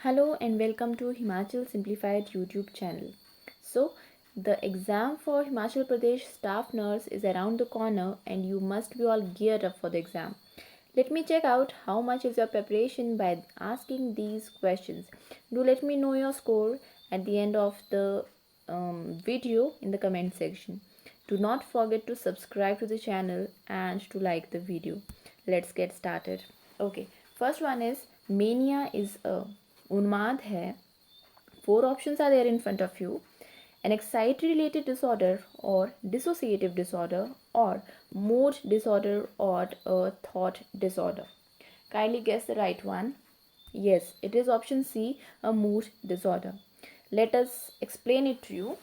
Hello and welcome to Himachal Simplified YouTube channel. So, the exam for Himachal Pradesh staff nurse is around the corner and you must be all geared up for the exam. Let me check out how much is your preparation by asking these questions. Do let me know your score at the end of the video in the comment section. Do not forget to subscribe to the channel and to like the video. Let's get started. Okay, first one is mania is a उन्माद है. Four options are there in front of you. An anxiety related disorder or dissociative disorder or mood disorder or a thought disorder. Kindly guess the right one. Yes, it is option C, a mood disorder. Let us explain it to you.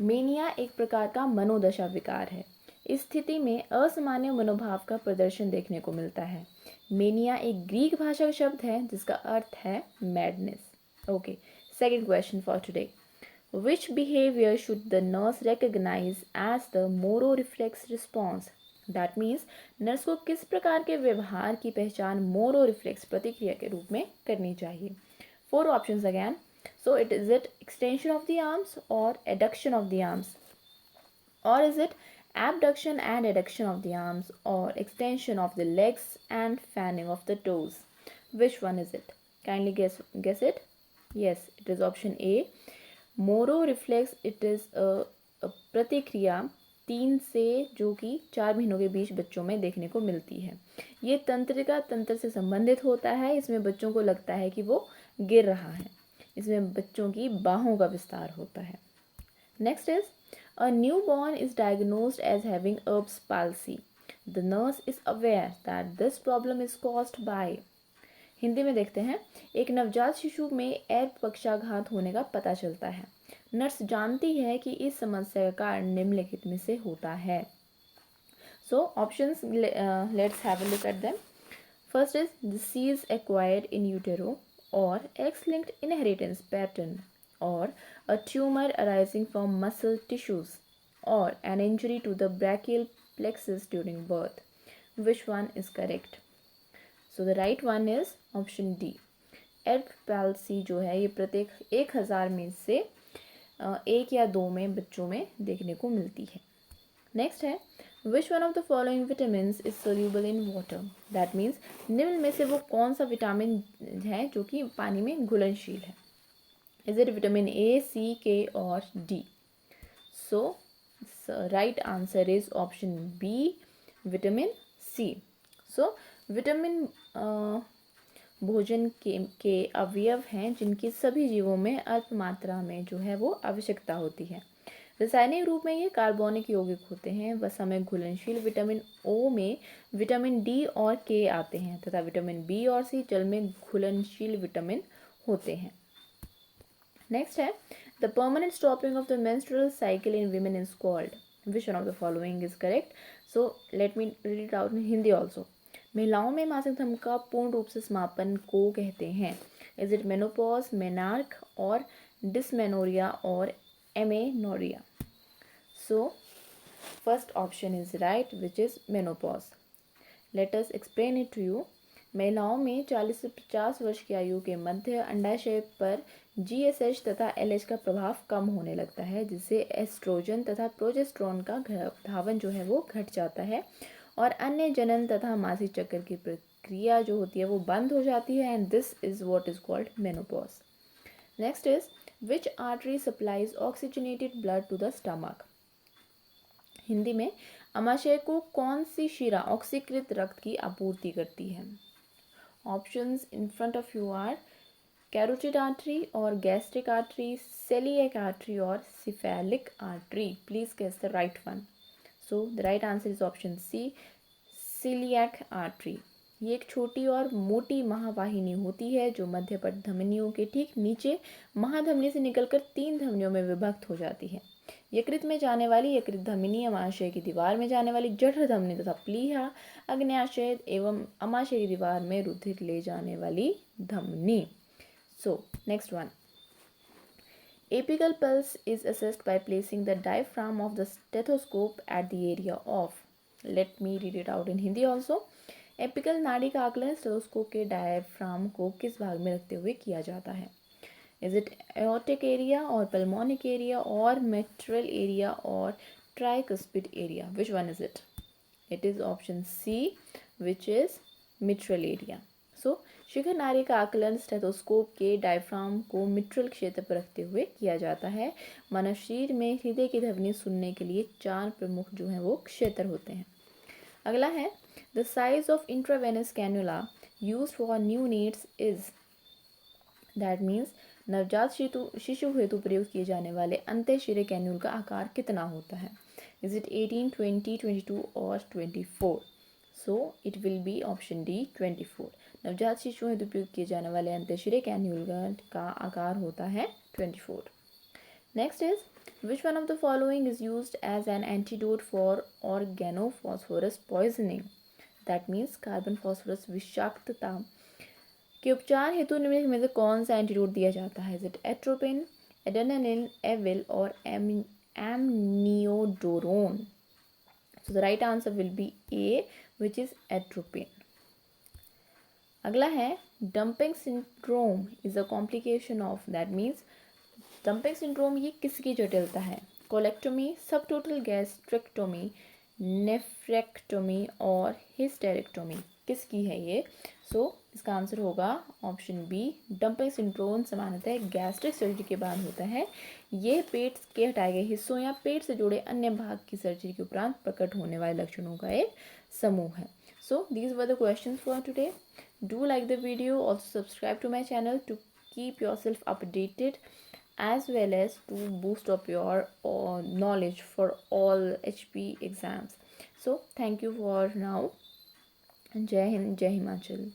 Mania एक प्रकार का मनोदशा विकार है. इस स्थिति में असामान्य मनोभाव का प्रदर्शन देखने को मिलता है. मेनिया एक ग्रीक भाषा का शब्द है जिसका अर्थ है madness. Okay, second question for today. Which behavior should the nurse recognize as the मोरो-रिफ्लेक्स response? That means nurse को किस प्रकार के व्यवहार की पहचान मोरो-रिफ्लेक्स प्रतिक्रिया के रूप में करनी चाहिए. Four options again. So is it extension of the arms or adduction of the arms? Or is it abduction and adduction of the arms or extension of the legs and fanning of the toes? Which one is it? Kindly guess it. Yes, it is option A. Moro reflex it is प्रतिक्रिया 3 से जो कि 4 महीनों के बीच बच्चों में देखने को मिलती है. ये तंत्रिका तंत्र से संबंधित होता है. इसमें बच्चों को लगता है कि वो गिर रहा है. इसमें बच्चों की बाहों का विस्तार होता है. Next is a new born is diagnosed as having Erb's palsy. The nurse is aware that this problem is caused by. Hindi में देखते हैं. एक नवजात शिशु में एर्ब पक्षाघात होने का पता चलता है. नर्स जानती है कि इस समस्या का कारण निम्नलिखित में से होता है. So options let's have a look at them. First is disease acquired in utero और एक्स लिंक्ड इनहेरिटेंस पैटर्न और a tumour arising from muscle tissues और an injury to the brachial plexus during birth. Which one is correct? So the right one is option D. Erb palsy जो है ये प्रत्येक 1000 में से 1 या 2 में बच्चों में देखने को मिलती है. नेक्स्ट है विच one of the following vitamin is soluble in water. That means निम्न में से वो कौन सा विटामिन है जो कि पानी में घुलनशील है. Is it vitamin A, C, K और D? So right answer is option B, vitamin C. So vitamin भोजन के अवयव हैं जिनकी सभी जीवों में अल्प मात्रा में जो है वो आवश्यकता होती है. रासायनिक रूप में ये कार्बनिक यौगिक होते हैं. वसा में घुलनशील विटामिन ओ में विटामिन डी और के आते हैं तथा विटामिन बी और सी जल में घुलनशील विटामिन होते हैं. नेक्स्ट है the permanent stopping of the menstrual cycle in women is called. Which one of the following is correct? So let me read it out in Hindi also. महिलाओं में मासिक धर्म का पूर्ण रूप से समापन को कहते हैं. इज इट मेनोपॉज, मेनार्क और डिसमेनोरिया और amenorrhea? So first option is right which is menopause. Let us explain it to you. महिलाओं में 40 से 50 वर्ष की आयु के मध्य अंडाशय पर GSH तथा LH का प्रभाव कम होने लगता है जिससे एस्ट्रोजन तथा प्रोजेस्टेरोन का धावन जो है वो घट जाता है और अन्य जनन तथा मासिक चक्र की प्रक्रिया जो होती है वो बंद हो जाती है. And this is what is called menopause. Next is which artery supplies oxygenated blood to the stomach. Hindi में अमाशय को कौन सी शिरा ऑक्सीकृत रक्त की आपूर्ति करती है. Options in front of you are carotid artery और गैस्ट्रिक आर्टरी, सेलिएक आर्टरी और cephalic artery. Please guess the right one. So the right answer is option C, celiac artery. ये एक छोटी और मोटी महावाहिनी होती है जो मध्यपट धमनियों के ठीक नीचे महाधमनी से निकलकर 3 धमनियों में विभक्त हो जाती है. यकृत में जाने वाली यकृत धमनी, अमाशय की दीवार में जाने वाली जठर धमनी तथा प्लीहा, अग्न्याशय एवं अमाशय की दीवार में रुधिर ले जाने वाली धमनी. So next one. Apical pulse is assessed by placing the diaphragm of the stethoscope at the area of. Let me read it out in Hindi also. Apical नाड़ी का आकलन स्टेथोस्कोप के डायफ्राम को किस भाग में रखते हुए किया जाता है. Is it aortic area or pulmonic area or mitral area or tricuspid area? Which one is it? It is option C, which is mitral area. So शिखर नाड़ी का आकलन स्टेथोस्कोप के डायफ्राम को मिट्रल क्षेत्र पर रखते हुए किया जाता है। मानव शरीर में हृदय की ध्वनि सुनने के लिए 4 प्रमुख जो हैं वो क्षेत्र होते हैं। अगला है the size of intravenous cannula used for neonates is, that means नवजात शिशु हेतु प्रयोग किए जाने वाले अंतःशिरे कैन्यूल का आकार कितना होता है? इज इट 18, 20, 22 और 24? So it will be option D 24। नवजात शिशु हेतु प्रयोग किए जाने वाले अंतःशिरे कैन्यूल का आकार होता है 24। Next is which one of the following is used as an antidote for organophosphorus poisoning, that means carbon phosphorus विषाक्तता के उपचार हेतु निम्नलिखित में से कौन सा एंटीडोट दिया जाता है? Is it atropine, adrenaline, Avil और amiodarone? So the right answer will be A, which is atropine. अगला है dumping syndrome is a complication of, that means dumping syndrome ये किसकी जटिलता है? कोलेक्टोमी, सबटोटल गैस्ट्रेक्टोमी, नेफ्रेक्टोमी और हिस्टेरेक्टोमी, किसकी है ये? सो इसका आंसर होगा ऑप्शन बी। डंपिंग सिंड्रोम सामान्यतः गैस्ट्रिक सर्जरी के बाद होता है। ये पेट के हटाए गए हिस्सों या पेट से जुड़े अन्य भाग की सर्जरी के उपरांत प्रकट होने वाले लक्षणों का एक समूह है। So these were the questions for today. Do like the video, also subscribe to my channel to keep yourself updated as well as to boost up your knowledge for all HP exams. So thank you for now. Jai Hind, Jai Himachal.